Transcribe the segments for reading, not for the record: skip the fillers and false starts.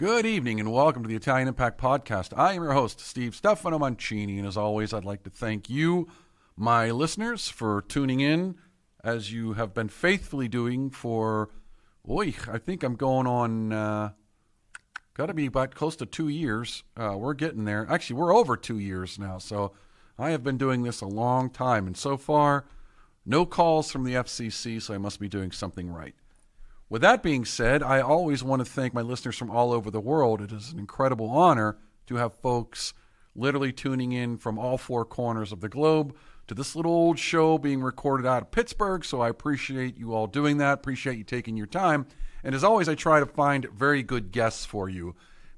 Good evening and welcome to the Italian Impact Podcast. I am your host, Steve Stefano Mancini, and as always, I'd like to thank you, my listeners, for tuning in as you have been faithfully doing for, I think I'm going on, got to be about close to 2 years. We're getting there. Actually, we're over 2 years now, so I have been doing this a long time, and so far, no calls from the FCC, so I must be doing something right. With that being said, I always want to thank my listeners from all over the world. It is an incredible honor to have folks literally tuning in from all four corners of the globe to this little old show being recorded out of Pittsburgh. So I appreciate you all doing that. Appreciate you taking your time. And as always, I try to find very good guests for you.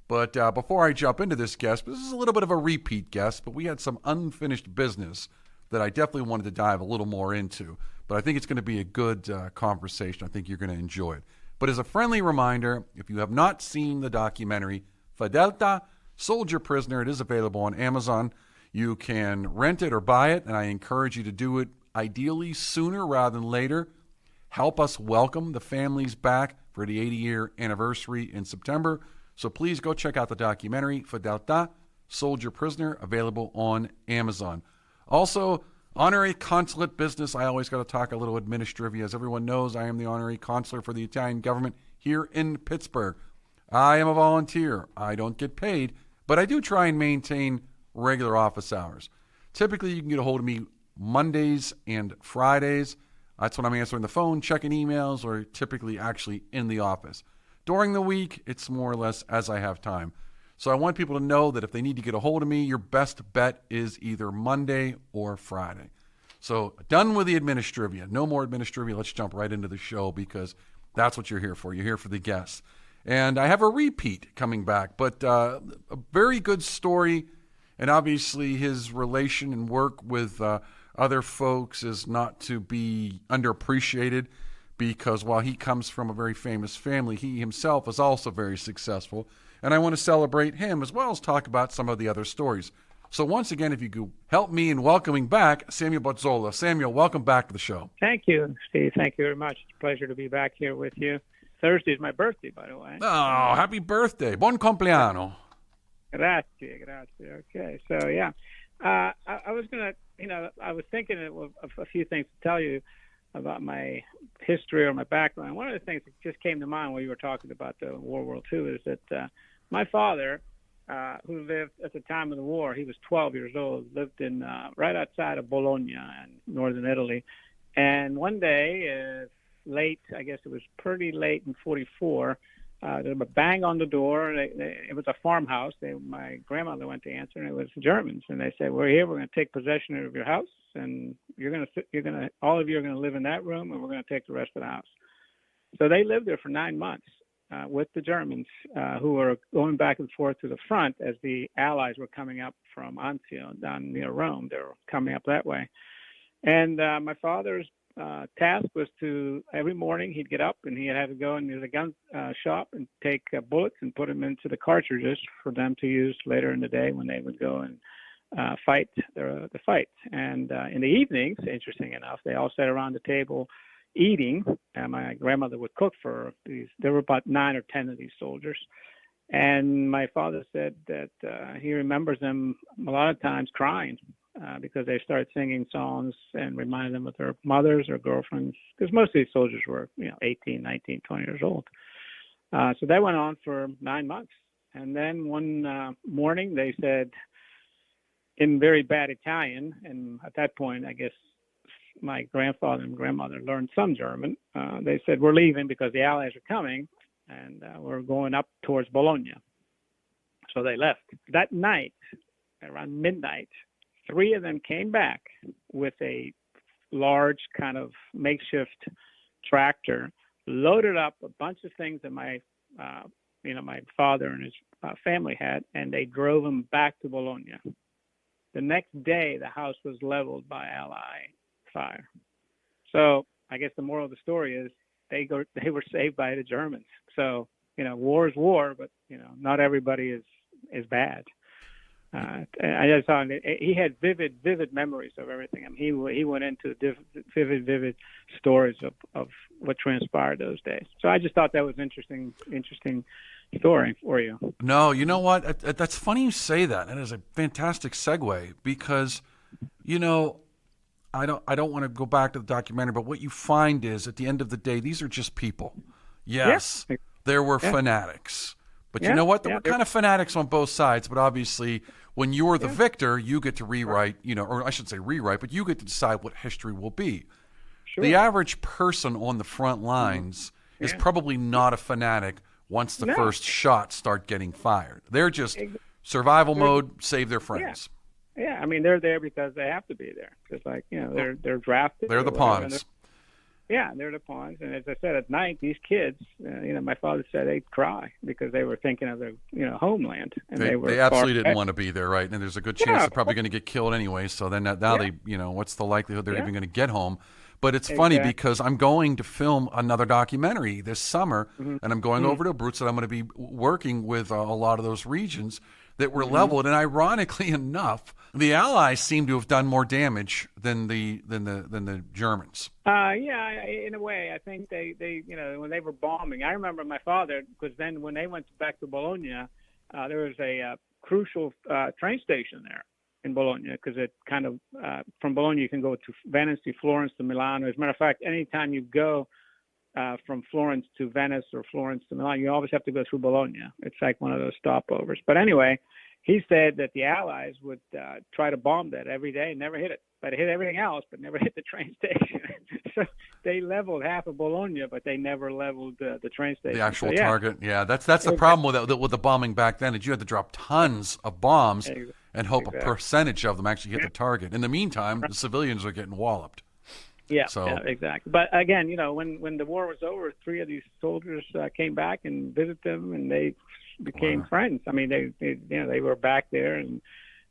But before I jump into this guest, this is a little bit of a repeat guest, but we had some unfinished business that I definitely wanted to dive a little more into. But I think it's going to be a good conversation. I think you're going to enjoy it. But as a friendly reminder, if you have not seen the documentary Fedeltà, Soldier Prisoner, it is available on Amazon. You can rent it or buy it, and I encourage you to do it ideally sooner rather than later. Help us welcome the families back for the 80-year anniversary in September. So please go check out the documentary Fedeltà, Soldier Prisoner, available on Amazon. Also, honorary consulate business. I always got to talk a little administrivia. As everyone knows, I am the honorary consular for the Italian government here in Pittsburgh. I am a volunteer. I don't get paid, but I do try and maintain regular office hours. Typically, you can get a hold of me Mondays and Fridays. That's when I'm answering the phone, checking emails, or typically actually in the office. During the week, it's more or less as I have time. So I want people to know that if they need to get a hold of me, your best bet is either Monday or Friday. So done with the administrivia. No more administrivia. Let's jump right into the show because that's what you're here for. You're here for the guests. And I have a repeat coming back, but a very good story. And obviously his relation and work with other folks is not to be underappreciated because while he comes from a very famous family, he himself is also very successful. And I want to celebrate him as well as talk about some of the other stories. So once again, if you could help me in welcoming back Samuele Bozzolla. Samuel, welcome back to the show. Thank you, Steve. Thank you very much. It's a pleasure to be back here with you. Thursday is my birthday, by the way. Oh, happy birthday. Buon compleanno. Grazie. Okay, so yeah. I was going to, I was thinking of a few things to tell you about my history or my background. One of the things that just came to mind while you were talking about the World War II is that my father, who lived at the time of the war, he was 12 years old, lived in right outside of Bologna in northern Italy. And one day, late, I guess it was pretty late in 44, there was a bang on the door. It was a farmhouse. My grandmother went to answer, and it was Germans. And they said, "We're here. We're going to take possession of your house, and all of you are going to live in that room, and we're going to take the rest of the house." So they lived there for 9 months with the Germans, who were going back and forth to the front as the Allies were coming up from Anzio down near Rome. They were coming up that way, and my father's task was to every morning he'd get up and he had to go into the gun shop and take bullets and put them into the cartridges for them to use later in the day when they would go and fight the fight. And in the evenings, interesting enough, they all sat around the table eating, and my grandmother would cook for these. There were about 9 or 10 of these soldiers. And my father said that he remembers them a lot of times crying because they started singing songs and reminded them of their mothers or girlfriends, because most of these soldiers were, 18, 19, 20 years old. So that went on for 9 months. And then one morning they said, in very bad Italian, and at that point, I guess my grandfather and grandmother learned some German. They said, "We're leaving because the Allies are coming, and we're going up towards Bologna." So they left. That night, around midnight, 3 of them came back with a large kind of makeshift tractor, loaded up a bunch of things that my father and his family had, and they drove them back to Bologna. The next day, the house was leveled by Ally fire. So I guess the moral of the story is they were saved by the Germans. So, war is war, but, not everybody is bad. I just saw he had vivid memories of everything. I mean, he went into vivid stories of what transpired those days. So I just thought that was interesting story for you. No, you know what? That's funny you say that. That is a fantastic segue because, you know, I don't want to go back to the documentary, but what you find is at the end of the day, these are just people. Yes, there were fanatics. But you know what? There were kind of fanatics on both sides. But obviously, when you're the victor, you get to rewrite, you know, or I should say rewrite, but you get to decide what history will be. Sure. The average person on the front lines is probably not a fanatic once the first shots start getting fired. They're just survival mode, save their friends. Yeah, I mean, they're there because they have to be there. Just like, you know, they're drafted. They're the pawns. They're the pawns. And as I said, at night, these kids, you know, my father said they'd cry because they were thinking of their, you know, homeland. And they absolutely didn't want to be there, right? And there's a good chance they're probably going to get killed anyway. So then now they, you know, what's the likelihood they're even going to get home? But it's funny because I'm going to film another documentary this summer, and I'm going over to Brutes, and I'm going to be working with a lot of those regions that were leveled. And ironically enough, the Allies seem to have done more damage than the Germans. In a way, I think they you know, when they were bombing, I remember my father, because then when they went back to Bologna, there was a crucial train station there in Bologna, because it kind of from Bologna you can go to Venice, to Florence, to Milan. As a matter of fact, anytime you go from Florence to Venice or Florence to Milan, you always have to go through Bologna. It's like one of those stopovers. But anyway, he said that the Allies would try to bomb that every day and never hit it. But it hit everything else, but never hit the train station. So they leveled half of Bologna, but they never leveled the train station. The actual target. Yeah, that's the problem with the bombing back then, is you had to drop tons of bombs and hope a percentage of them actually hit the target. In the meantime, the civilians are getting walloped. Yeah, exactly. But again, you know, when the war was over, 3 of these soldiers came back and visited them, and they became friends. I mean, they were back there and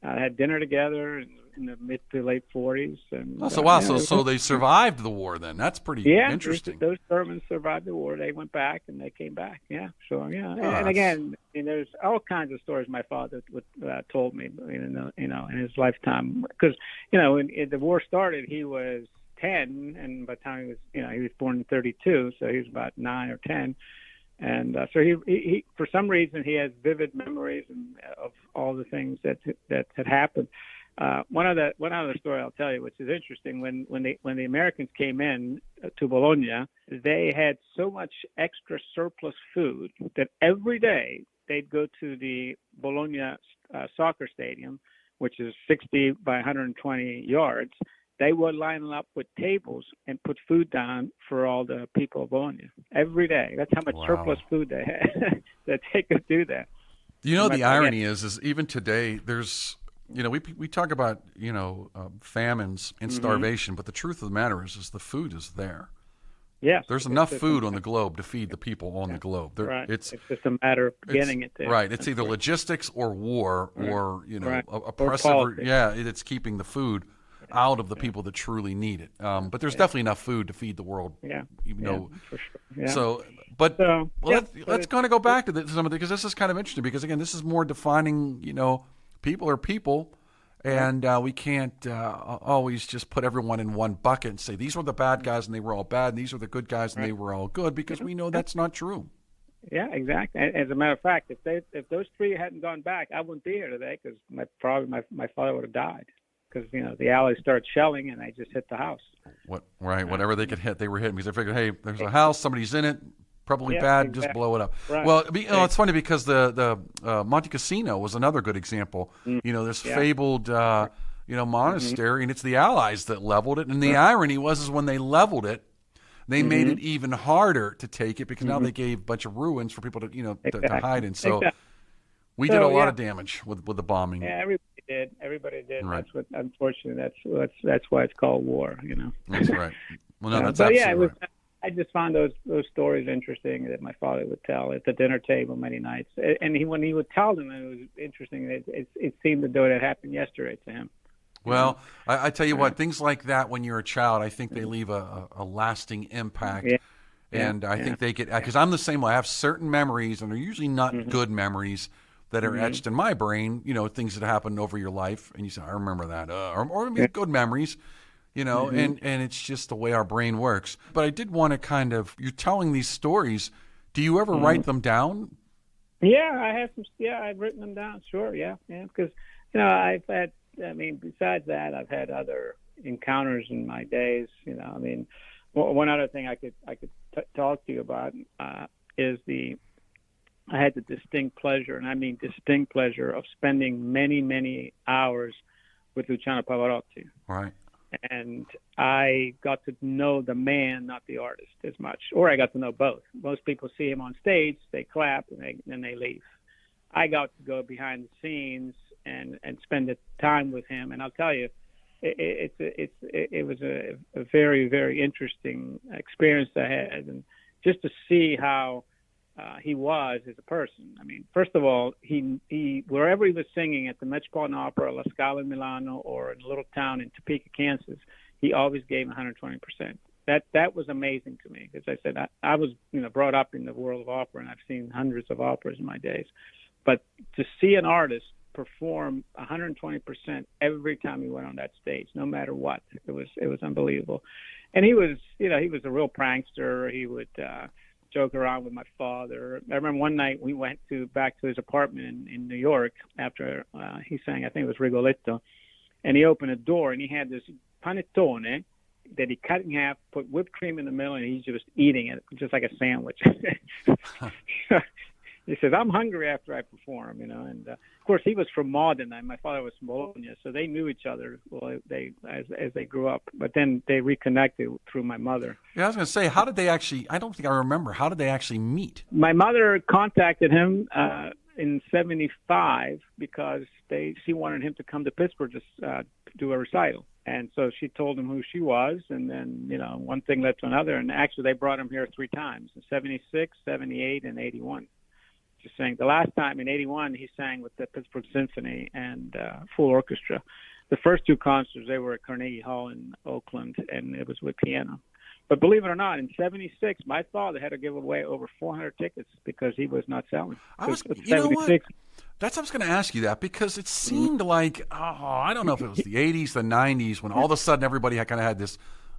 had dinner together in the mid to late 40s. And so they survived the war then. That's pretty interesting. Those Germans survived the war. They went back and they came back. Yeah. So and again, I mean, there's all kinds of stories my father told me, you know, in his lifetime, because, you know, when the war started, he was 10, and by the time he was, you know, he was born in 32, so he was about 9 or 10. And so he for some reason, he has vivid memories of all the things that had happened. One other story I'll tell you, which is interesting. When the Americans came in to Bologna, they had so much extra surplus food that every day they'd go to the Bologna soccer stadium, which is 60 by 120 yards. They would line up with tables and put food down for all the people of Bologna every day. That's how much surplus food they had that they could do that. You know, the irony is even today, there's, you know, we talk about, you know, famines and starvation, but the truth of the matter is the food is there. Yes. There's enough food on the globe to feed the people on the globe. Right. It's just a matter of getting it there. Right. It's either logistics or war or, you know, oppressive. It's keeping the food out of the people that truly need it. But there's definitely enough food to feed the world. Even though, for sure. Yeah. So, let's kind of go back to some of the, because this is kind of interesting, because again, this is more defining, you know, people are people, and we can't always just put everyone in one bucket and say these were the bad guys and they were all bad, and these were the good guys and they were all good, because we know that's not true. Yeah, exactly. As a matter of fact, if those 3 hadn't gone back, I wouldn't be here today, because my father would have died. Because, you know, the Allies started shelling and they just hit the house. Whatever they could hit, they were hitting, because they figured, hey, there's a house, somebody's in it, probably bad, just blow it up. Right. Well, you know, it's funny because the Monte Cassino was another good example. You know, this fabled, you know, monastery, and it's the Allies that leveled it. And the irony is when they leveled it, they made it even harder to take it, because now they gave a bunch of ruins for people to, you know, to hide in. So we did a lot of damage with the bombing. Yeah, everybody did. Right. That's what, unfortunately, that's why it's called war, you know. That's right. Well, no, that's absolutely right. I just found those stories interesting that my father would tell at the dinner table many nights. And when he would tell them, it was interesting. It seemed as though it happened yesterday to him. Well, I tell you what, things like that when you're a child, I think they leave a lasting impact. Yeah. And I think they get, because I'm the same way. I have certain memories, and they're usually not good memories, that are etched in my brain, you know, things that happened over your life, and you say, I remember that, or good memories, you know, and it's just the way our brain works. But I did want to you're telling these stories, do you ever write them down? Yeah, I have some. Yeah, I've written them down. Sure, yeah, because I've had. I mean, besides that, I've had other encounters in my days. I mean, one other thing I could talk to you about is I had the distinct pleasure, and I mean distinct pleasure, of spending many hours with Luciano Pavarotti. Right. And I got to know the man, not the artist, as much. Or I got to know both. Most people see him on stage, they clap, and then they leave. I got to go behind the scenes and spend the time with him. And I'll tell you, it was a very, very interesting experience I had. And just to see how he was as a person. I mean, first of all, he wherever he was singing, at the Metropolitan Opera, La Scala in Milano, or in a little town in Topeka, Kansas, he always gave 120%. That was amazing to me, because I said I was brought up in the world of opera, and I've seen hundreds of operas in my days, but to see an artist perform 120% every time he went on that stage, no matter what, it was unbelievable. And he was a real prankster. He would joke around with my father. I remember one night we went back to his apartment in New York after he sang, I think it was Rigoletto, and he opened a door and he had this panettone that he cut in half, put whipped cream in the middle, and he's just eating it just like a sandwich. He says, "I'm hungry after I perform," and of course he was from Modena and my father was from Bologna, so they knew each other as they grew up, but then they reconnected through my mother. Yeah, I was going to say, how did they actually, I don't think I remember, how did they actually meet? My mother contacted him in 1975 because she wanted him to come to Pittsburgh to do a recital. And so she told him who she was, and then, one thing led to another, and actually they brought him here 3 times, in 1976, 1978, and 1981. Sang the last time in 1981 he sang with the Pittsburgh Symphony and full orchestra. The first 2 concerts, they were at Carnegie Hall in Oakland, and it was with piano. But believe it or not, in 1976 my father had to give away over 400 tickets because he was not selling. You know what? That's I was going to ask you that, because it seemed like, I don't know if it was the 80s, the 90s, when all of a sudden everybody kind of had this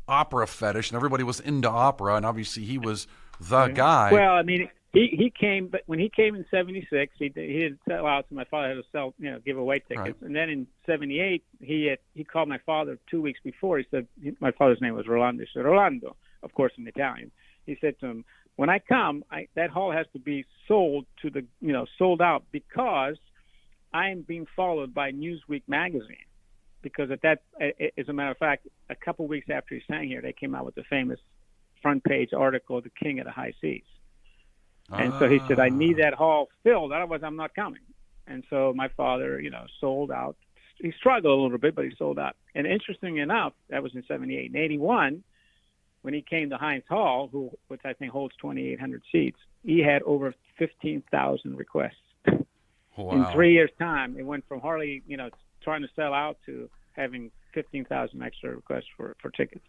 opera fetish and everybody was into opera, and obviously he was the guy. Well, I mean, He came, but when he came in 1976, he didn't sell out, so my father had to sell, give away tickets. Right. And then in 1978, he called my father 2 weeks before. He said, my father's name was Rolando. He said, Rolando, of course in Italian. He said to him, when I come, that hall has to be sold sold out, because I am being followed by Newsweek magazine. Because as a matter of fact, a couple weeks after he sang here, they came out with the famous front page article, "The King of the High Seas." And so he said, I need that hall filled, otherwise I'm not coming. And so my father, sold out. He struggled a little bit, but he sold out. And interestingly enough, that was in 1978. In 1981, when he came to Heinz Hall, which I think holds 2,800 seats, he had over 15,000 requests. Wow. In 3 years' time, it went from hardly, trying to sell out to having 15,000 extra requests for tickets,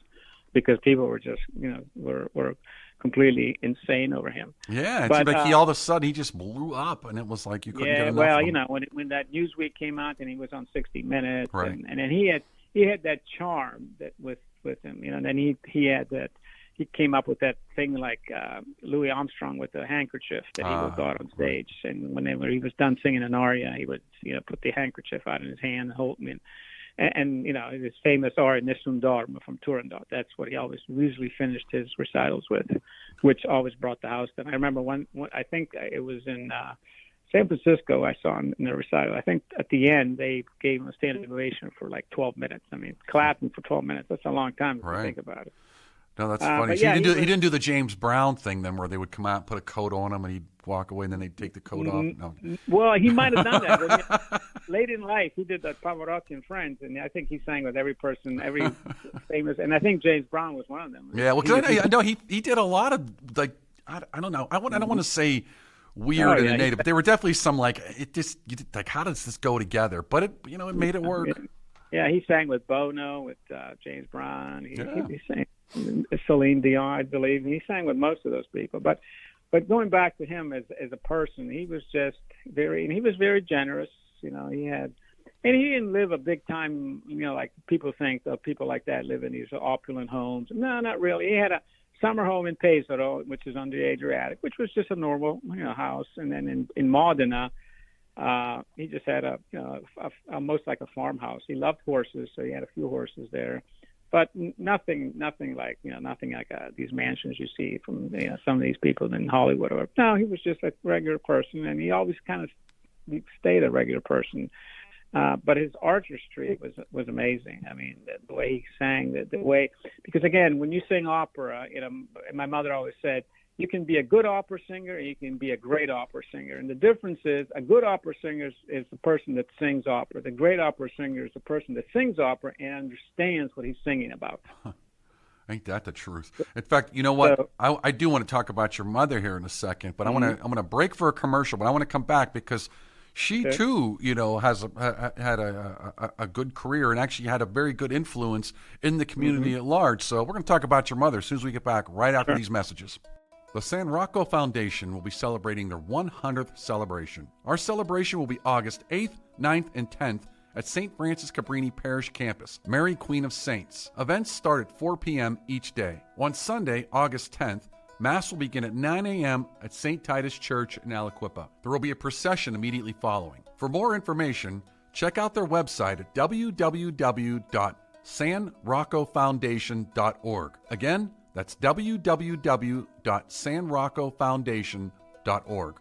because people were just, were completely insane over him. Yeah, it seemed like all of a sudden he just blew up, and it was like you couldn't get enough of him. When that Newsweek came out, and he was on 60 Minutes, right. and then he had that charm that with him, and then he had that. He came up with that thing like Louis Armstrong with the handkerchief that he would go out on stage, and whenever he was done singing an aria, he would put the handkerchief out in his hand and hold me. And his famous aria "Nessun Dorma" from Turandot. That's what he usually finished his recitals with, which always brought the house down. I remember one I think it was in San Francisco. I saw him in the recital. I think at the end they gave him a standing ovation for like 12 minutes. I mean, clapping for 12 minutes. That's a long time if you think about it. No, that's funny. So he didn't do the James Brown thing then, where they would come out, put a coat on him, and he'd walk away, and then they'd take the coat off. No. Well, he might have done that. Late in life, he did that Pavarotti and Friends, and I think he sang with every person, every famous, and I think James Brown was one of them. Yeah, well, I know he did a lot of, like, I don't know. I don't want to say weird and native, but there were definitely some, like, how does this go together? But it made it work. Yeah, he sang with Bono, with James Brown. He sang Celine Dion, I believe. He sang with most of those people. But going back to him as a person, he was just he was very generous. He didn't live a big time, like people think that people like that live in these opulent homes. No, not really. He had a summer home in Pesaro, which is under the Adriatic, which was just a normal house. And then in Modena, he just had almost like a farmhouse. He loved horses, so he had a few horses there, but nothing like these mansions you see from some of these people in Hollywood. No, he was just a regular person, and he always kind of stayed a regular person. But his artistry was amazing. I mean, the way he sang, the way, because again, when you sing opera, my mother always said, you can be a good opera singer and you can be a great opera singer. And the difference is a good opera singer is the person that sings opera. The great opera singer is the person that sings opera and understands what he's singing about. Ain't that the truth? In fact, you know what? So, I do want to talk about your mother here in a second, but I'm gonna break for a commercial, but I want to come back because she too, has had a good career and actually had a very good influence in the community at large. So we're going to talk about your mother as soon as we get back, right after these messages. The San Rocco Foundation will be celebrating their 100th celebration. Our celebration will be August 8th, 9th, and 10th at St. Francis Cabrini Parish Campus, Mary Queen of Saints. Events start at 4 p.m. each day. On Sunday, August 10th, Mass will begin at 9 a.m. at St. Titus Church in Aliquippa. There will be a procession immediately following. For more information, check out their website at www.sanroccofoundation.org. Again, that's www.sanroccofoundation.org.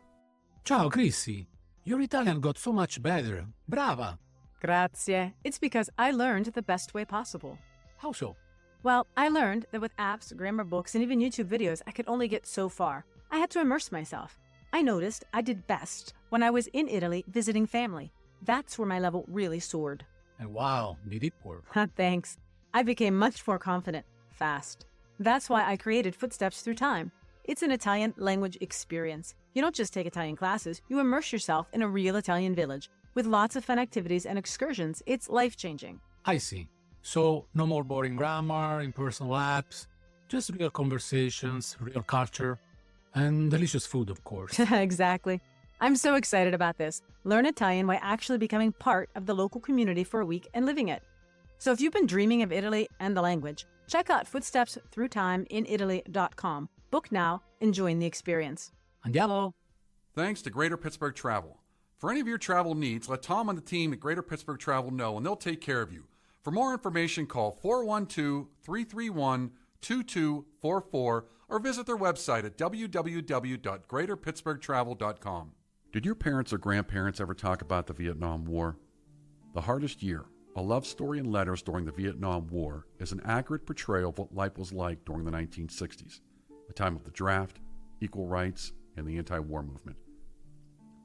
Ciao, Chrissy. Your Italian got so much better. Brava. Grazie. It's because I learned the best way possible. How so? Well, I learned that with apps, grammar books, and even YouTube videos, I could only get so far. I had to immerse myself. I noticed I did best when I was in Italy visiting family. That's where my level really soared. And wow, did it work? Thanks. I became much more confident, fast. That's why I created Footsteps Through Time. It's an Italian language experience. You don't just take Italian classes, you immerse yourself in a real Italian village. With lots of fun activities and excursions, it's life-changing. I see. So, no more boring grammar, impersonal apps, just real conversations, real culture, and delicious food, of course. Exactly. I'm so excited about this. Learn Italian by actually becoming part of the local community for a week and living it. So if you've been dreaming of Italy and the language, check out Footsteps Through Time in Italy.com. Book now and join the experience. Andiamo! Thanks to Greater Pittsburgh Travel. For any of your travel needs, let Tom and the team at Greater Pittsburgh Travel know, and they'll take care of you. For more information, call 412-331-2244 or visit their website at www.greaterpittsburghtravel.com. Did your parents or grandparents ever talk about the Vietnam War? The Hardest Year, a love story and letters during the Vietnam War, is an accurate portrayal of what life was like during the 1960s, a time of the draft, equal rights, and the anti-war movement.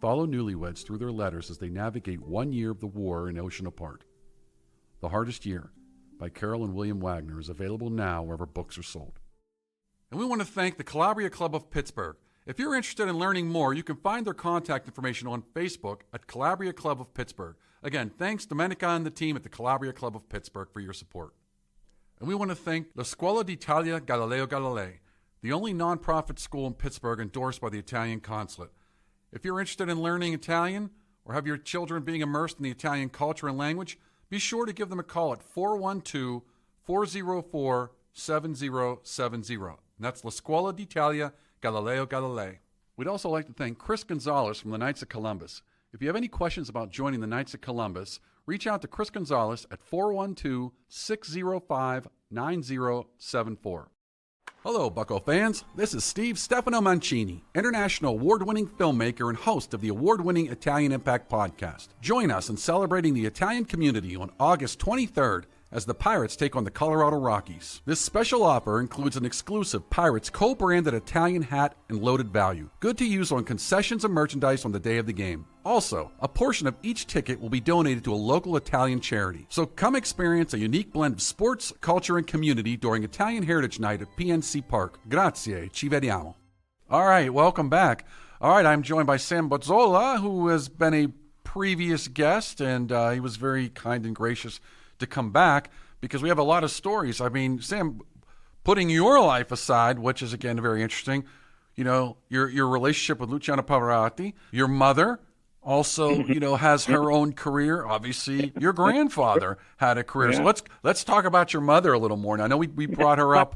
Follow newlyweds through their letters as they navigate 1 year of the war and ocean apart. The Hardest Year by Carol and William Wagner is available now wherever books are sold. And we want to thank the Calabria Club of Pittsburgh. If you're interested in learning more, you can find their contact information on Facebook at Calabria Club of Pittsburgh. Again, thanks Domenica and the team at the Calabria Club of Pittsburgh for your support. And we want to thank La Scuola d'Italia Galileo Galilei, the only nonprofit school in Pittsburgh endorsed by the Italian Consulate. If you're interested in learning Italian or have your children being immersed in the Italian culture and language, be sure to give them a call at 412-404-7070. And that's La Scuola d'Italia Galileo Galilei. We'd also like to thank Chris Gonzalez from the Knights of Columbus. If you have any questions about joining the Knights of Columbus, reach out to Chris Gonzalez at 412-605-9074. Hello, Bucco fans. This is Steve Stefano Mancini, international award-winning filmmaker and host of the award-winning Italian Impact podcast. Join us in celebrating the Italian community on August 23rd as the Pirates take on the Colorado Rockies. This special offer includes an exclusive Pirates co-branded Italian hat and loaded value, good to use on concessions and merchandise on the day of the game. Also, a portion of each ticket will be donated to a local Italian charity. So come experience a unique blend of sports, culture, and community during Italian Heritage Night at PNC Park. Grazie, ci vediamo. All right, welcome back. All right, I'm joined by Sam Bozzolla, who has been a previous guest, and he was very kind and gracious to come back because we have a lot of stories. I mean, Sam, putting your life aside, which is again very interesting, you know, your relationship with Luciano Pavarotti, your mother also, you know, has her own career. Obviously, your grandfather had a career. Yeah. So let's talk about your mother a little more. Now, I know we brought her up.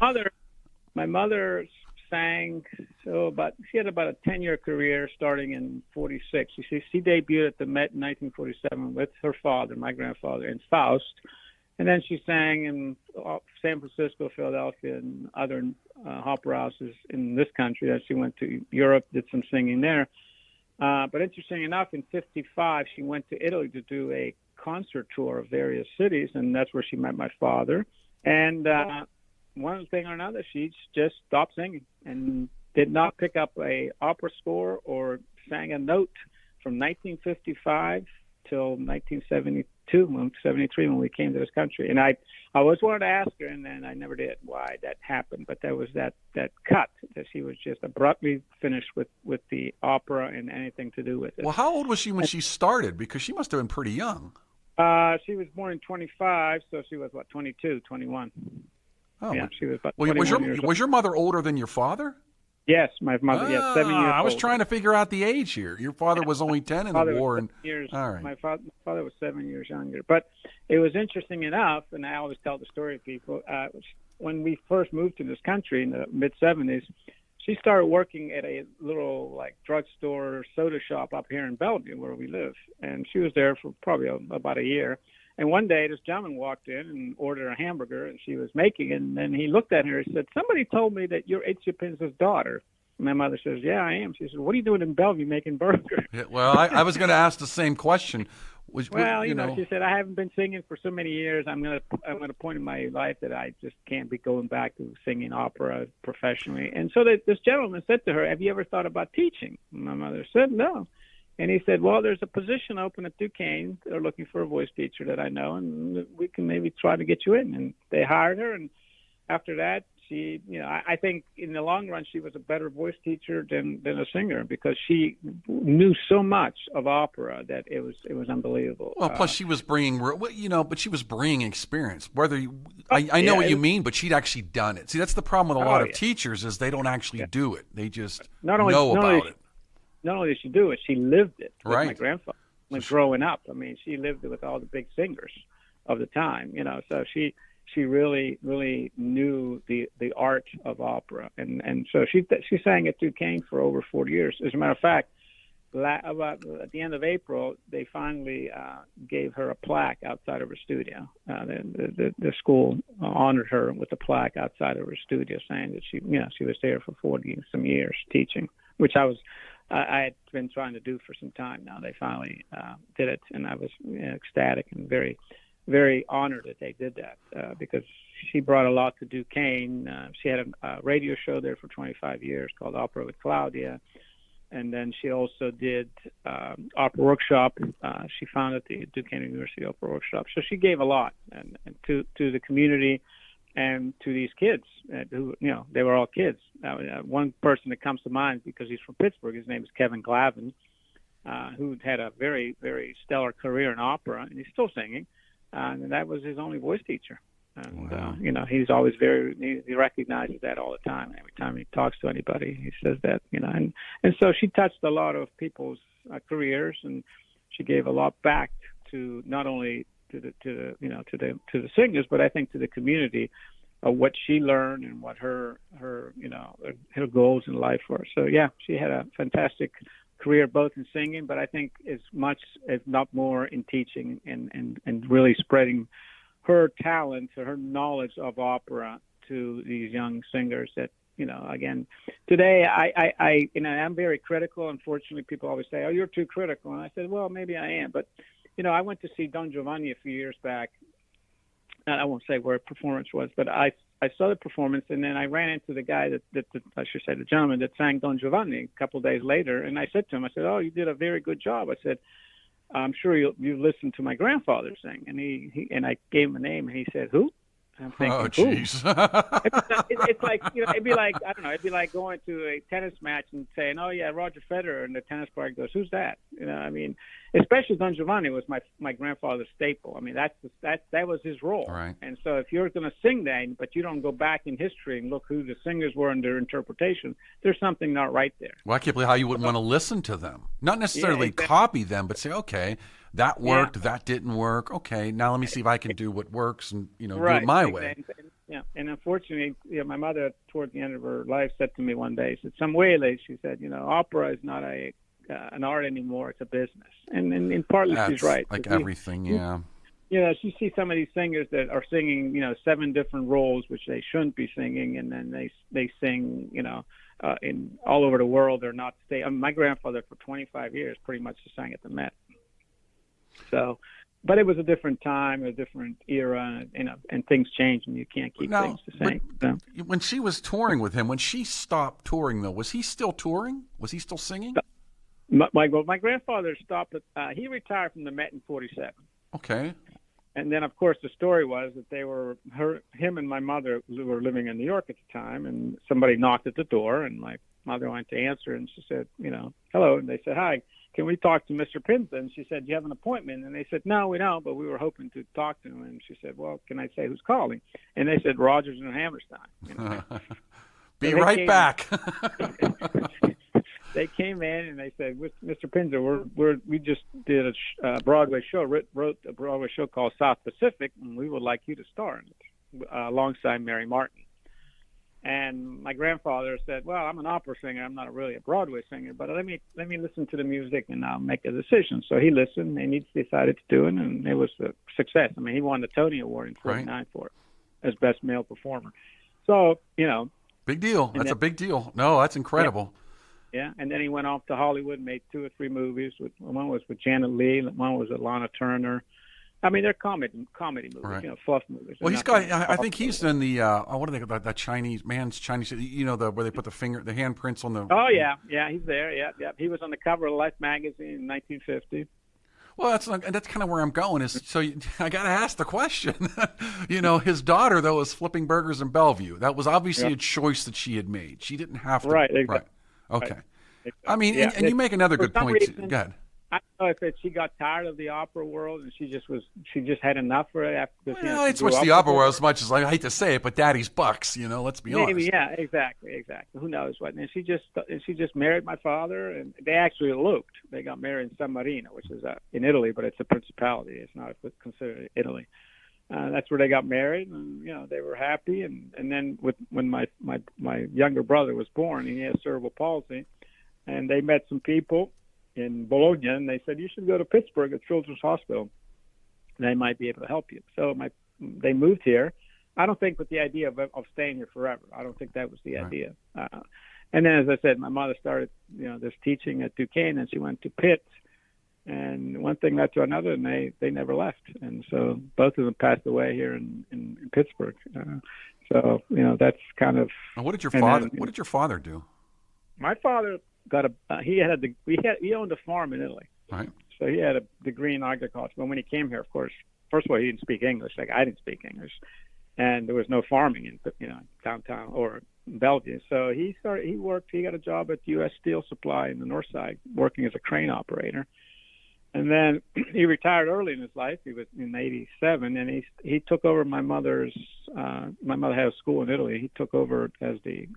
my mother sang, she had about a 10-year career starting in 46. She debuted at the Met in 1947 with her father, my grandfather, in Faust. And then she sang in San Francisco, Philadelphia, and other opera houses in this country. Then she went to Europe, did some singing there. But interesting enough, in 55, she went to Italy to do a concert tour of various cities, and that's where she met my father. And one thing or another, she just stopped singing and did not pick up a opera score or sang a note from 1955 till 1972, 73 when we came to this country. And I always wanted to ask her, and then I never did why that happened. But there was that cut that she was just abruptly finished with the opera and anything to do with it. Well, how old was she when she started? Because she must have been pretty young. She was born in 25, so she was, 22, 21. Oh, yeah, she was about 21 years old. Was your mother older than your father? Yes, my mother, 7 years I was old. trying to figure out the age here. Your father was only 10 in the war. All right. My father was 7 years younger. But it was interesting enough, and I always tell the story to people, when we first moved to this country in the mid-'70s, she started working at a little drugstore soda shop up here in Bellevue where we live. And she was there for probably about a year. And one day, this gentleman walked in and ordered a hamburger, and she was making it. And then he looked at her and said, "Somebody told me that you're Ezio Pinza's daughter." And my mother says, "Yeah, I am." She said, "What are you doing in Bellevue making burgers?" Yeah, well, I was going to ask the same question. She said, "I haven't been singing for so many years. I'm at a point in my life that I just can't be going back to singing opera professionally." And so this gentleman said to her, "Have you ever thought about teaching?" And my mother said, "No." And he said, "Well, there's a position open at Duquesne. They're looking for a voice teacher that I know, and we can maybe try to get you in." And they hired her. And after that, she, I think in the long run, she was a better voice teacher than a singer because she knew so much of opera that it was unbelievable. Well, plus she was bringing, but she was bringing experience. I know what you mean, but she'd actually done it. See, that's the problem with a lot of teachers is they don't actually do it. They just know about it. Not only did she do it, she lived it with right. my grandfather. Growing up, I mean, she lived it with all the big singers of the time, So she really, really knew the art of opera, and so she sang at Duquesne for over 40 years. As a matter of fact, about at the end of April, they finally gave her a plaque outside of her studio. The school honored her with a plaque outside of her studio, saying that she was there for 40 some years teaching, which I had been trying to do for some time now. They finally did it, and I was ecstatic and very, very honored that they did that because she brought a lot to Duquesne. She had a radio show there for 25 years called Opera with Claudia, and then she also did opera workshop. She founded the Duquesne University Opera Workshop. So she gave a lot and to the community and to these kids who, they were all kids. One person that comes to mind because he's from Pittsburgh, his name is Kevin Glavin, who had a very, very stellar career in opera, and he's still singing. And that was his only voice teacher. And, wow. He's always he recognizes that all the time. Every time he talks to anybody, he says that, and so she touched a lot of people's careers, and she gave a lot back to not only to the singers, but I think to the community of what she learned and what her goals in life were. So yeah, she had a fantastic career both in singing, but I think as much, if not more, in teaching and really spreading her talent, her knowledge of opera to these young singers that, again, today I'm very critical. Unfortunately, people always say, "Oh, you're too critical." And I said, well, maybe I am. But, I went to see Don Giovanni a few years back. And I won't say where performance was, but I saw the performance, and then I ran into the guy that I should say the gentleman that sang Don Giovanni a couple of days later. And I said to him, I said, "Oh, you did a very good job." I said, "I'm sure you listened to my grandfather sing." And I gave him a name, and he said, "Who?" I'm thinking, oh, jeez. It's like, it'd be like, I don't know, it'd be like going to a tennis match and saying, "Oh yeah, Roger Federer," and the tennis player goes, "Who's that?" I mean, especially Don Giovanni was my grandfather's staple. I mean, that was his role. Right. And so if you're going to sing that, but you don't go back in history and look who the singers were and their interpretation, there's something not right there. Well, I can't believe how you wouldn't want to listen to them. Not necessarily copy them, but say, okay, that worked, that didn't work. Okay, now let me see if I can do what works and, do it my way. And unfortunately, my mother, towards the end of her life, said to me one day, she said, Samuele, she said, opera is not an art anymore, it's a business. And partly she's right. Like everything, yeah. She sees some of these singers that are singing, 7 different roles, which they shouldn't be singing, and then they sing, in all over the world. They're not my grandfather for 25 years pretty much sang at the Met. So, but it was a different time, a different era, and things change, and you can't keep things the same. So. When she was touring with him, when she stopped touring, though, was he still touring? Was he still singing? My grandfather stopped. He retired from the Met in '47. Okay. And then, of course, the story was that him and my mother were living in New York at the time, and somebody knocked at the door, and my mother went to answer, and she said, hello, and they said, hi, can we talk to Mr. Pinza? And she said, do you have an appointment? And they said, no, we don't, but we were hoping to talk to him. And she said, well, can I say who's calling? And they said, Rogers and Hammerstein. Be right back. They came in and they said, Mr. Pinza, we just did a Broadway show, wrote a Broadway show called South Pacific, and we would like you to star in it alongside Mary Martin. And my grandfather said, well, I'm an opera singer. I'm not really a Broadway singer, but let me listen to the music and I'll make a decision. So he listened and he decided to do it, and it was a success. I mean, he won the Tony Award in '49 for it as Best Male Performer. So, Big deal. That's a big deal. No, that's incredible. Yeah, and then he went off to Hollywood and made 2 or 3 movies. One was with Janet Leigh, one was with Lana Turner. I mean, they're comedy movies, right. Fluff movies. Well, I think he's in the, what do they call that Chinese, where they put the handprints on the. Oh, yeah, he's there, yeah. He was on the cover of Life magazine in 1950. Well, that's kind of where I'm going. I got to ask the question. His daughter, though, was flipping burgers in Bellevue. That was obviously a choice that she had made. She didn't have to. Right, exactly. Right. Okay. Right. Exactly. I mean, and you make another good point. Go ahead. I don't know if she got tired of the opera world and she just had enough for it after. Well, it's much the opera world as much as I hate to say it, but Daddy's bucks. Let's be honest. Maybe, yeah, exactly. Who knows what? And she just married my father, and they actually eloped. They got married in San Marino, which is in Italy, but it's a principality. It's not considered Italy. That's where they got married, and they were happy. And then when my younger brother was born, he had cerebral palsy, and they met some people in Bologna, and they said, you should go to Pittsburgh at Children's Hospital. They might be able to help you. So they moved here. I don't think with the idea of staying here forever. I don't think that was the idea. And then, as I said, my mother started, this teaching at Duquesne, and she went to Pitt. And one thing led to another, and they never left. And so both of them passed away here in Pittsburgh. So that's kind of. And what did your father do? My father got he owned a farm in Italy. Right. So he had a degree in agriculture. But when he came here, of course, first of all, he didn't speak English. Like I didn't speak English, and there was no farming in downtown or Bellevue. So he worked. He got a job at U.S. Steel Supply in the North Side, working as a crane operator. And then he retired early in his life. He was in '87, and he took over my mother's. My mother had a school in Italy. He took over as the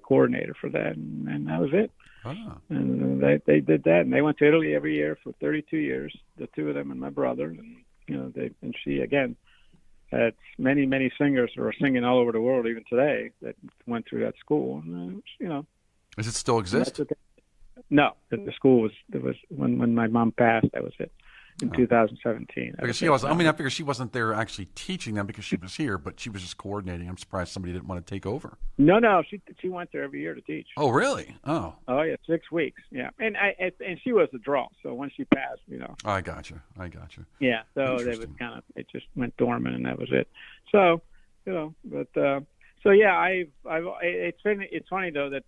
coordinator for that, and that was it. Ah. And they did that, and they went to Italy every year for 32 years. The 2 of them and my brother, and she again had many singers who are singing all over the world even today that went through that school. And, Does it still exist? No, the school was when my mom passed. That was it in 2017. Because she was. I figure she wasn't there actually teaching them because she was here, but she was just coordinating. I'm surprised somebody didn't want to take over. No, she went there every year to teach. Oh, really? Oh. Oh yeah, 6 weeks. Yeah, and she was a draw. So when she passed, I got you. Yeah, so it just went dormant, and that was it. So, but. So yeah, it's funny though that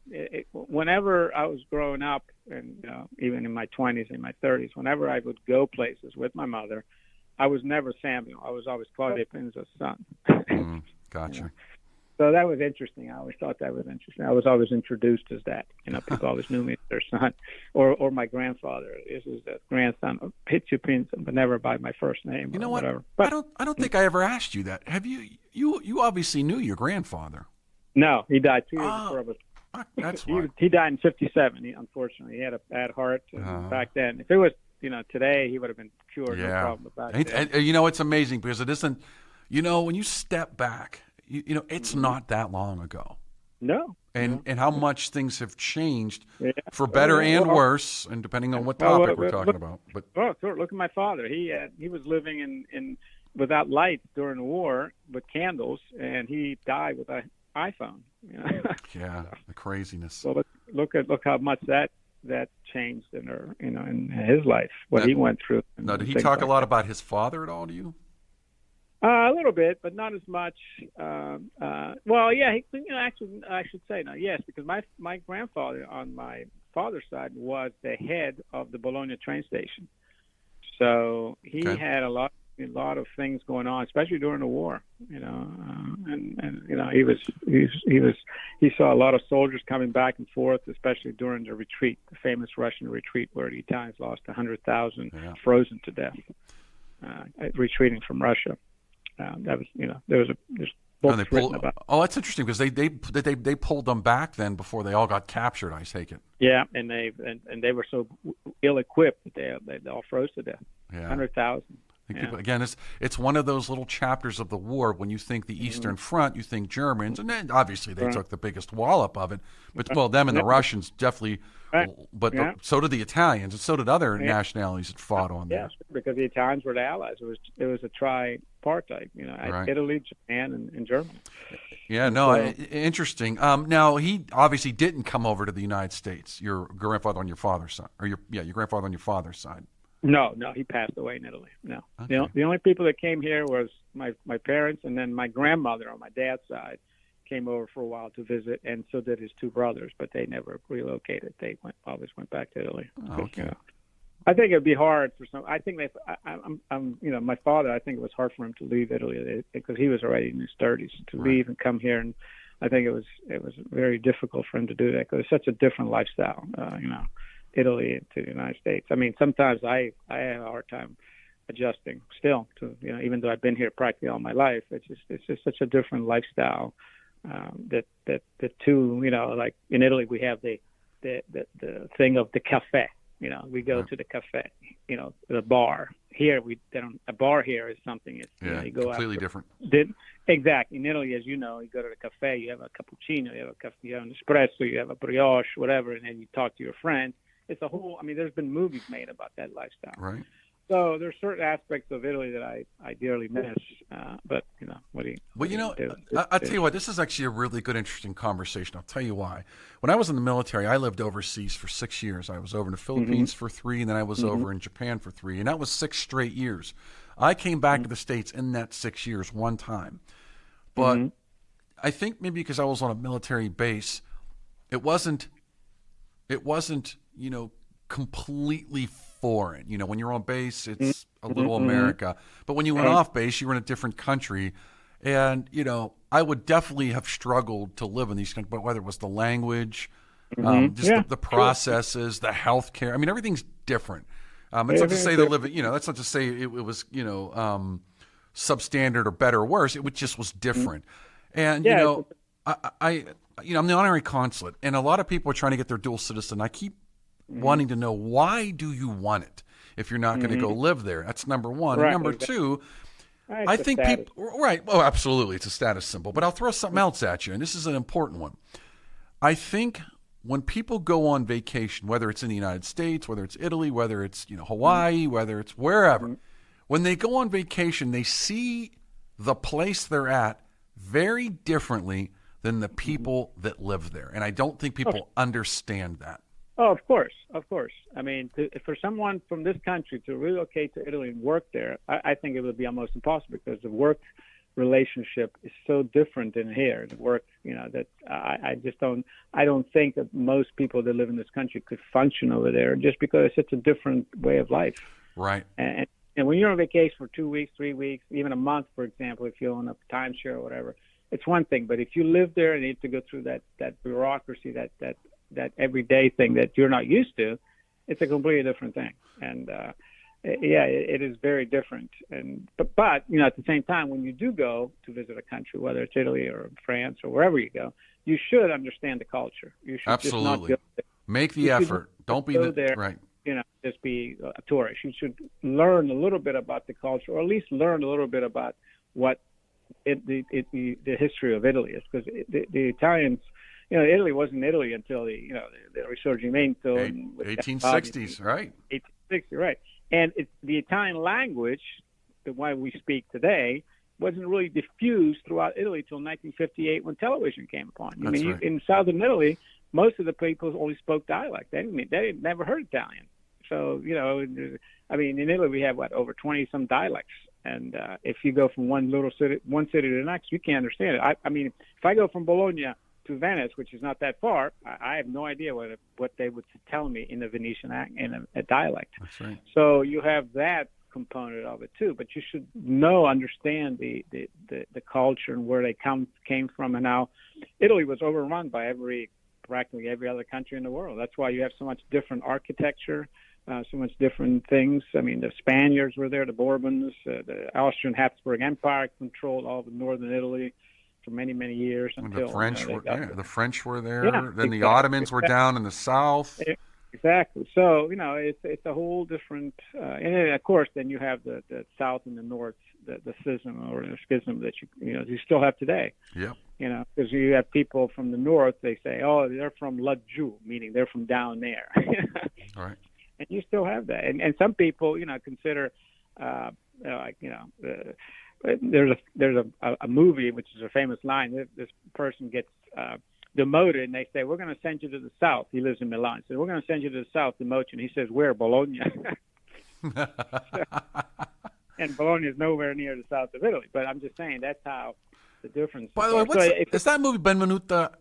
whenever I was growing up, and even in my 20s and my 30s, whenever I would go places with my mother, I was never Samuel. I was always Claudia Pinza's son. Gotcha. So that was interesting. I always thought that was interesting. I was always introduced as that. People always knew me as their son, or my grandfather. This is the grandson of Ezio Pinza, but never by my first name. You know what? Whatever. But I don't think I ever asked you that. Have you? You obviously knew your grandfather. No, he died 2 years before I was. That's why. He died in '57. Unfortunately, he had a bad heart back then. If it was today he would have been cured, no problem about that. And, it's amazing because it isn't, when you step back, it's not that long ago. No. And how much things have changed for better and worse, and depending on what topic we're talking about. But sure. Look at my father. He was living in without lights during the war with candles, and he died with an iPhone. Yeah, the craziness. So look how much that changed in his life, what he went through. Now, did he talk a lot about his father at all to you? A little bit, but not as much. Well, yeah, actually, I should say now, yes, because my grandfather on my father's side was the head of the Bologna train station, so he had a lot of things going on, especially during the war. He saw a lot of soldiers coming back and forth, especially during the retreat, the famous Russian retreat, where the Italians lost 100,000 frozen to death, retreating from Russia. That was, there's books written about. Oh, that's interesting because they pulled them back then before they all got captured. I take it. Yeah, and they were so ill-equipped that they all froze to death. 100,000. People, again, it's one of those little chapters of the war. When you think the Eastern Front, you think Germans, and then obviously they took the biggest wallop of it. But them and the Russians definitely. Right. But so did the Italians, and so did other nationalities that fought on there. Yes, because the Italians were the allies. It was a tripartite. Italy, Japan, and Germany. Yeah, no, interesting. Now he obviously didn't come over to the United States. Your grandfather on your father's side, or your grandfather on your father's side. No, he passed away in Italy. No, okay. The only people that came here was my parents, and then my grandmother on my dad's side came over for a while to visit, and so did his two brothers, but they never relocated. They always went back to Italy. Okay. I think it'd be hard for some. I think my father. I think it was hard for him to leave Italy because he was already in his 30s to leave and come here, and I think it was very difficult for him to do that because it's such a different lifestyle. Italy to the United States. I mean, sometimes I have a hard time adjusting still to, even though I've been here practically all my life. It's just such a different lifestyle. That the two, like in Italy we have the thing of the cafe. We go to the cafe, the bar. Here a bar here is something. You go completely different. Exactly. In Italy, as you know, you go to the cafe, you have a cappuccino, you have an espresso, you have a brioche, whatever, and then you talk to your friends. It's a whole. I mean, there's been movies made about that lifestyle. Right. So there's certain aspects of Italy that I dearly miss. But what do you? Well, I'll tell you what. This is actually a really good, interesting conversation. I'll tell you why. When I was in the military, I lived overseas for 6 years. I was over in the Philippines for 3, and then I was over in Japan for 3, and that was 6 straight years. I came back to the States in that 6 years one time, but I think maybe because I was on a military base, it wasn't completely foreign. When you're on base, it's a little America. But when you went off base, you were in a different country. And, I would definitely have struggled to live in these countries, but whether it was the language, the processes, the health care. I mean, everything's different. It's not to say they're living, that's not to say it was, substandard or better or worse. It just was different. And, I'm the honorary consulate, and a lot of people are trying to get their dual citizen. I keep wanting to know, why do you want it if you're not going to go live there? That's number one. Right. And number two, I think people, right, well, absolutely, it's a status symbol. But I'll throw something else at you, and this is an important one. I think when people go on vacation, whether it's in the United States, whether it's Italy, whether it's Hawaii, whether it's wherever, when they go on vacation, they see the place they're at very differently than the people that live there. And I don't think people understand that. Oh, of course. I mean, for someone from this country to relocate to Italy and work there, I think it would be almost impossible because the work relationship is so different in here. The work, that I don't think that most people that live in this country could function over there just because it's such a different way of life. Right. And when you're on vacation for 2 weeks, 3 weeks, even a month, for example, if you're on a timeshare or whatever, it's one thing. But if you live there and you have to go through that bureaucracy, that everyday thing that you're not used to, it's a completely different thing. And it is very different. And but at the same time, when you do go to visit a country, whether it's Italy or France or wherever you go, you should understand the culture. You should absolutely just not make the effort. Don't be there. right. just be a tourist. You should learn a little bit about the culture, or at least learn a little bit about what the history of Italy is, because the Italians, Italy wasn't Italy until the Risorgimento, 1860s, right? 1860, right? And the Italian language, the one we speak today, wasn't really diffused throughout Italy till 1958 when television came upon. In southern Italy, most of the people only spoke dialect. They never heard Italian. So, in Italy we have over 20 some dialects. And if you go from one city to the next, you can't understand it. If I go from Bologna to Venice, which is not that far, I have no idea what they would tell me in a Venetian in a dialect. That's right. So you have that component of it too, but you should understand the culture and where they came from, and how Italy was overrun by practically every other country in the world. That's why you have so much different architecture, so much different things. The Spaniards were there, the Bourbons, the Austrian Habsburg Empire controlled all of northern Italy for many, many years until the French were there. Yeah, then exactly. The Ottomans were down in the south. Exactly. So it's a whole different, and then, of course, then you have the south and the north, the schism or the schism that you still have today. Yeah. Because you have people from the north, they say, oh, they're from laggiù, meaning they're from down there. Right. And you still have that, and some people, consider, there's a movie which is a famous line. This person gets demoted, and they say, we're going to send you to the south. He lives in Milan. So we're going to send you to the south, demote you. And he says, where? Bologna. And Bologna is nowhere near the south of Italy. But I'm just saying that's how the difference. By the way, is that movie Benvenuta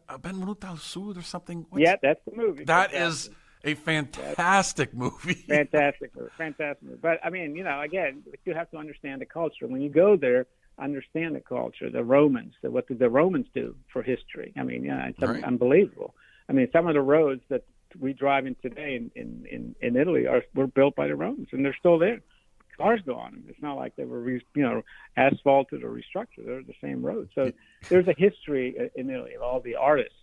al Sud or something? Yeah, that's the movie. That is a fantastic movie. Fantastic movie. But again, you have to understand the culture. When you go there, understand the culture, the Romans, what did the Romans do for history? It's right. Unbelievable. Some of the roads that we drive in today in Italy were built by the Romans, and they're still there. Cars go on them. It's not like they were asphalted or restructured. They're the same roads. So there's a history in Italy of all the artists,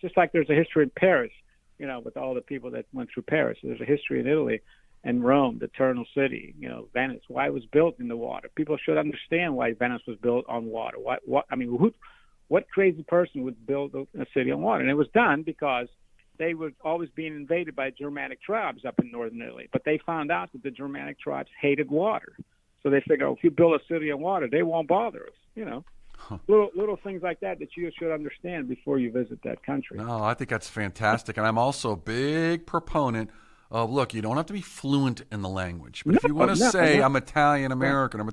just like there's a history in Paris, with all the people that went through Paris. So there's a history in Italy and Rome, the Eternal City, Venice, why it was built in the water. People should understand why Venice was built on water. What crazy person would build a city on water? And it was done because they were always being invaded by Germanic tribes up in northern Italy. But they found out that the Germanic tribes hated water. So they figured, if you build a city on water, they won't bother us, Little things like that you should understand before you visit that country. No, I think that's fantastic. And I'm also a big proponent of, look, you don't have to be fluent in the language. But if you want to say, I'm Italian American,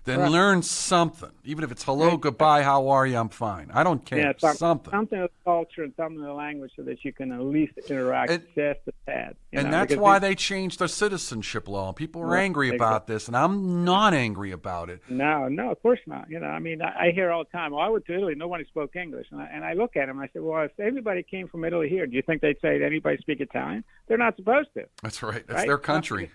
then learn something. Even if it's hello, goodbye, how are you, I'm fine. I don't care. Yeah, something of the culture and something of the language so that you can at least interact just a tad. And that's why they changed the citizenship law. People are angry about this, and I'm not angry about it. No, of course not. I hear all the time, I went to Italy, nobody spoke English. And I look at them and I say, well, if everybody came from Italy here, do you think they'd say that anybody speak Italian? They're not supposed to. That's right. That's their country.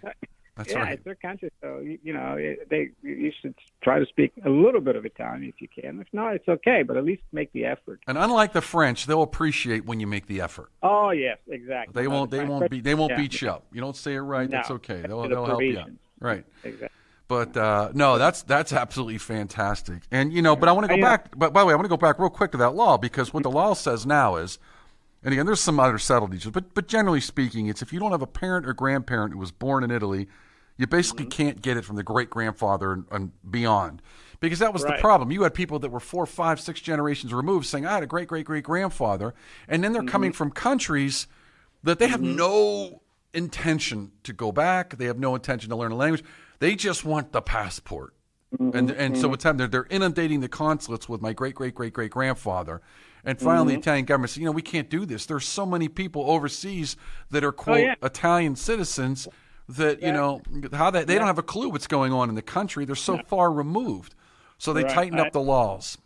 That's right. It's their country. So, you should try to speak a little bit of Italian if you can. If not, it's okay, but at least make the effort. And unlike the French, they'll appreciate when you make the effort. Oh, yes, exactly. They won't beat you up. You don't say it right, that's okay. They'll help you out. Right. Exactly. But no, that's absolutely fantastic. And but I want to go back. But by the way, I want to go back real quick to that law, because what the law says now is, and again, there's some other subtleties, but generally speaking, it's if you don't have a parent or grandparent who was born in Italy, you basically can't get it from the great-grandfather and beyond. Because that was the problem. You had people that were 4, 5, 6 generations removed saying, I had a great-great-great-grandfather, and then they're coming from countries that they have no intention to go back. They have no intention to learn a language. They just want the passport. And so what's happening, they're inundating the consulates with my great-great-great-great-grandfather. And finally, the Italian government said, we can't do this. There's so many people overseas that are, quote, Italian citizens that, they don't have a clue what's going on in the country. They're so far removed. So they tightened up the laws.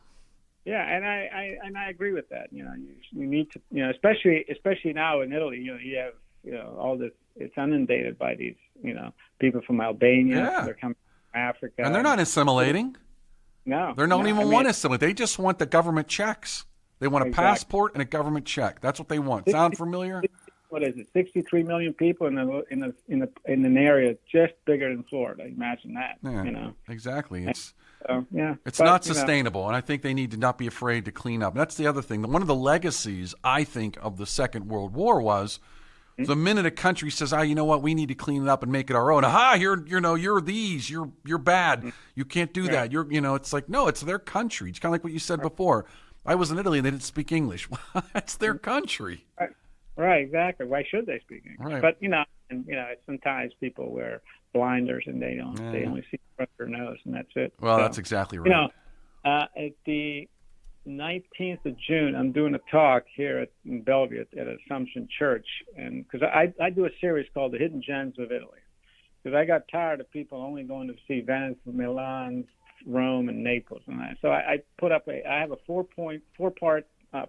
Yeah, and I agree with that. You need to, especially now in Italy, you have, all this, it's inundated by these, people from Albania. They're coming from Africa. And they're not assimilating. No. They don't even want to assimilate. They just want the government checks. They want a passport and a government check. That's what they want. Sound familiar? what is it, 63 million people in an area just bigger than Florida. Imagine that. Yeah, exactly. It's It's not sustainable, and I think they need to not be afraid to clean up. That's the other thing. One of the legacies, I think, of the Second World War was the minute a country says, you know what, we need to clean it up and make it our own. You're these. You're bad. You can't do that. It's like, no, it's their country. It's kind of like what you said before. I was in Italy and they didn't speak English. It's their country. Right, exactly. Why should they speak English? Right. But sometimes people wear blinders and they only see front of their nose, and that's it. Well, that's exactly right. At the 19th of June, I'm doing a talk here in Bellevue at Assumption Church, and because I do a series called The Hidden Gems of Italy, because I got tired of people only going to see Venice, Milan, Rome, and Naples, and so I put up I have a four-part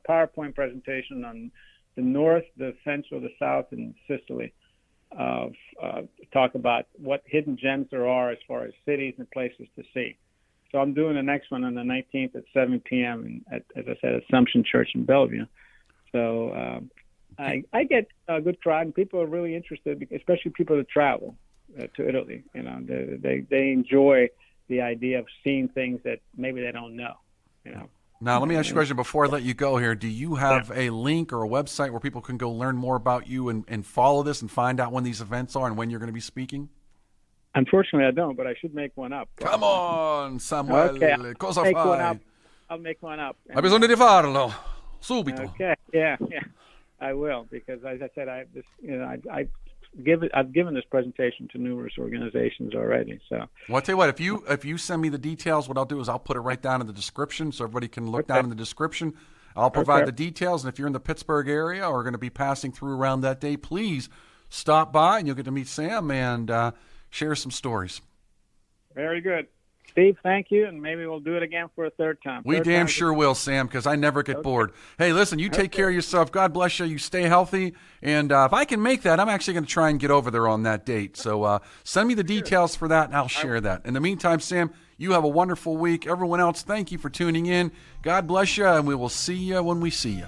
PowerPoint presentation on the north, the central, the south, and Sicily. Talk about what hidden gems there are as far as cities and places to see. So I'm doing the next one on the 19th at 7 p.m. As I said, Assumption Church in Bellevue. So I get a good crowd, and people are really interested, especially people that travel to Italy. They enjoy the idea of seeing things that maybe they don't know. Now, let me ask you a question before I let you go here. Do you have a link or a website where people can go learn more about you and follow this and find out when these events are and when you're going to be speaking? Unfortunately, I don't, but I should make one up. Come on, Samuele. Okay, Cosa fai? I'll make one up. Hai bisogno di farlo. Subito. Okay, yeah. I will, because as I said, I've given this presentation to numerous organizations already. So, well, I'll tell you what, if you send me the details, what I'll do is I'll put it right down in the description so everybody can look down in the description. I'll provide the details, and if you're in the Pittsburgh area or going to be passing through around that day, please stop by and you'll get to meet Sam and share some stories. Very good. Steve, thank you, and maybe we'll do it again for a third time. We damn sure will, Sam, because I never get bored. Hey, listen, you take care of yourself. God bless you. You stay healthy. And if I can make that, I'm actually going to try and get over there on that date. So send me the details for that, and I'll share that. In the meantime, Sam, you have a wonderful week. Everyone else, thank you for tuning in. God bless you, and we will see you when we see you.